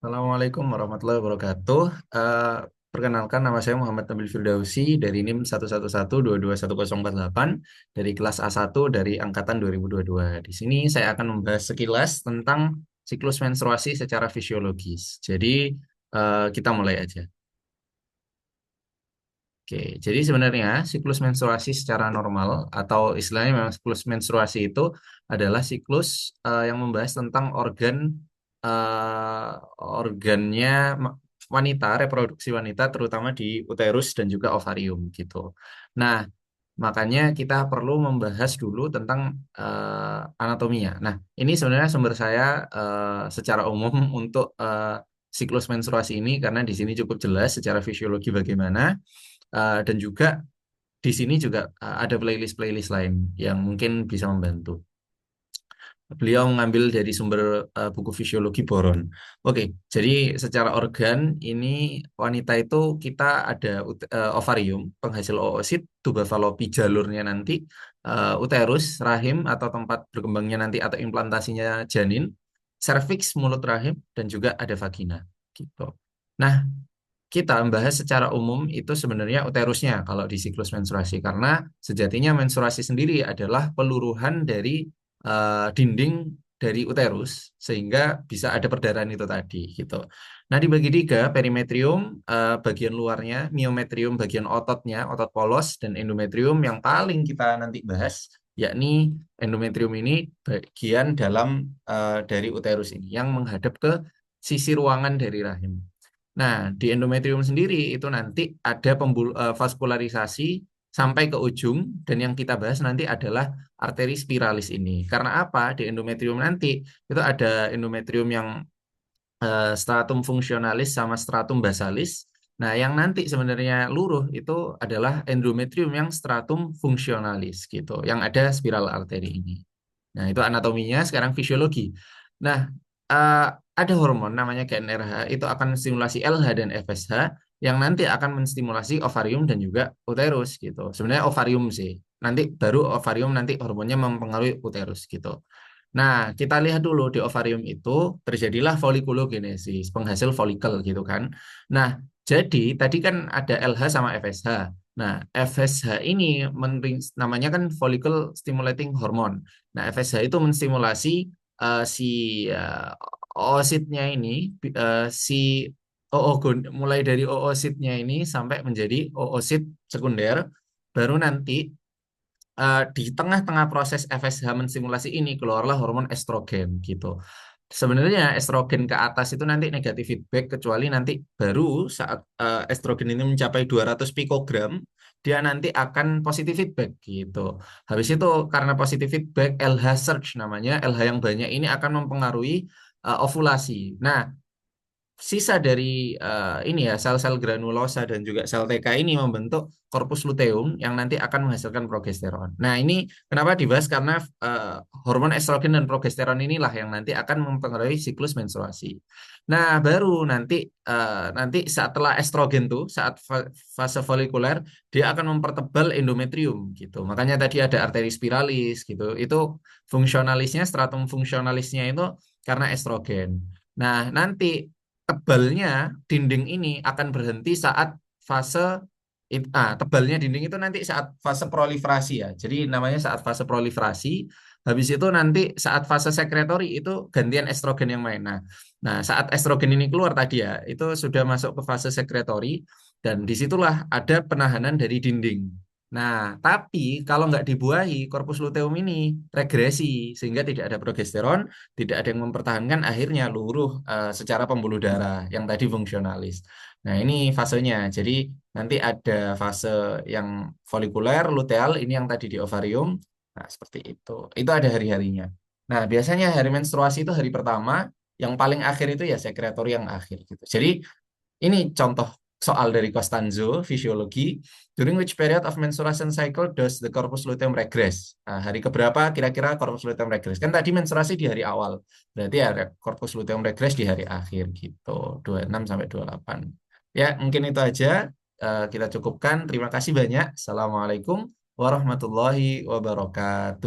Assalamualaikum warahmatullahi wabarakatuh. Eh, Perkenalkan, nama saya Muhammad Nabil Firdausi dari NIM 111222148 dari kelas A1 dari angkatan 2022. Di sini saya akan membahas sekilas tentang siklus menstruasi secara fisiologis. Jadi kita mulai aja. Oke, jadi sebenarnya siklus menstruasi secara normal atau istilahnya memang siklus menstruasi itu adalah siklus yang membahas tentang organnya wanita, reproduksi wanita terutama di uterus dan juga ovarium gitu. Nah, makanya kita perlu membahas dulu tentang anatominya. Nah, ini sebenarnya sumber saya secara umum untuk siklus menstruasi ini karena di sini cukup jelas secara fisiologi bagaimana. Dan juga di sini juga ada playlist-playlist lain yang mungkin bisa membantu. Beliau mengambil dari sumber buku fisiologi boron. Oke, jadi secara organ ini wanita itu kita ada ovarium, penghasil oosit, tuba falopi jalurnya nanti, uterus, rahim atau tempat berkembangnya nanti atau implantasinya janin, serviks mulut rahim dan juga ada vagina gitu. Nah, kita membahas secara umum itu sebenarnya uterusnya kalau di siklus menstruasi karena sejatinya menstruasi sendiri adalah peluruhan dari dinding dari uterus sehingga bisa ada perdarahan itu tadi gitu. Nah, dibagi tiga, perimetrium bagian luarnya, miometrium bagian ototnya, otot polos dan endometrium yang paling kita nanti bahas yakni endometrium ini bagian dalam dari uterus ini yang menghadap ke sisi ruangan dari rahim. Nah, di endometrium sendiri itu nanti ada vaskularisasi sampai ke ujung dan yang kita bahas nanti adalah arteri spiralis ini. Karena apa? Di endometrium nanti itu ada endometrium yang stratum fungsionalis sama stratum basalis. Nah, yang nanti sebenarnya luruh itu adalah endometrium yang stratum fungsionalis gitu, yang ada spiral arteri ini. Nah, itu anatominya, sekarang fisiologi. Nah, eh, ada hormon namanya GnRH, itu akan menstimulasi LH dan FSH, yang nanti akan menstimulasi ovarium dan juga uterus gitu. Sebenarnya ovarium sih. Nanti baru ovarium nanti hormonnya mempengaruhi uterus gitu. Nah, kita lihat dulu di ovarium itu terjadilah folikulogenesis, penghasil folikel gitu kan. Nah, jadi tadi kan ada LH sama FSH. Nah, FSH ini namanya kan follicle stimulating hormone. Nah, FSH itu menstimulasi si oositnya ini, si mulai dari oositnya ini sampai menjadi oosit sekunder, baru nanti di tengah-tengah proses FSH menstimulasi ini keluarlah hormon estrogen gitu. Sebenarnya estrogen ke atas itu nanti negatif feedback kecuali nanti baru saat estrogen ini mencapai 200 pikogram dia nanti akan positif feedback gitu. Habis itu karena positif feedback LH surge namanya, LH yang banyak ini akan mempengaruhi ovulasi. Nah, sisa dari ini ya sel-sel granulosa dan juga sel TK ini membentuk korpus luteum yang nanti akan menghasilkan progesteron. Nah, ini kenapa dibahas karena hormon estrogen dan progesteron inilah yang nanti akan mempengaruhi siklus menstruasi. Nah, baru nanti setelah estrogen tuh saat fase folikuler dia akan mempertebal endometrium gitu. Makanya tadi ada arteri spiralis gitu. Itu fungsionalisnya stratum fungsionalisnya itu karena estrogen. Nah, nanti tebalnya dinding ini akan berhenti saat fase tebalnya dinding itu nanti saat fase proliferasi ya. Jadi namanya saat fase proliferasi. Habis itu nanti saat fase sekretori itu gantian estrogen yang main. Nah, saat estrogen ini keluar tadi ya, itu sudah masuk ke fase sekretori dan disitulah ada penahanan dari dinding. Nah, tapi kalau nggak dibuahi, korpus luteum ini regresi sehingga tidak ada progesteron, tidak ada yang mempertahankan, akhirnya luruh secara pembuluh darah yang tadi fungsionalis. Nah, ini fasenya. Jadi nanti ada fase yang folikuler, luteal, ini yang tadi di ovarium. Nah, seperti itu. Itu ada hari-harinya. Nah, biasanya hari menstruasi itu hari pertama, yang paling akhir itu ya sekretori yang akhir gitu. Jadi ini contoh soal dari Costanzo, fisiologi. During which period of menstruation cycle does the corpus luteum regress? Nah, hari keberapa kira-kira corpus luteum regress? Kan tadi menstruasi di hari awal. Berarti ya corpus luteum regress di hari akhir gitu. 26 sampai 28. Ya, mungkin itu aja. Kita cukupkan. Terima kasih banyak. Assalamualaikum warahmatullahi wabarakatuh.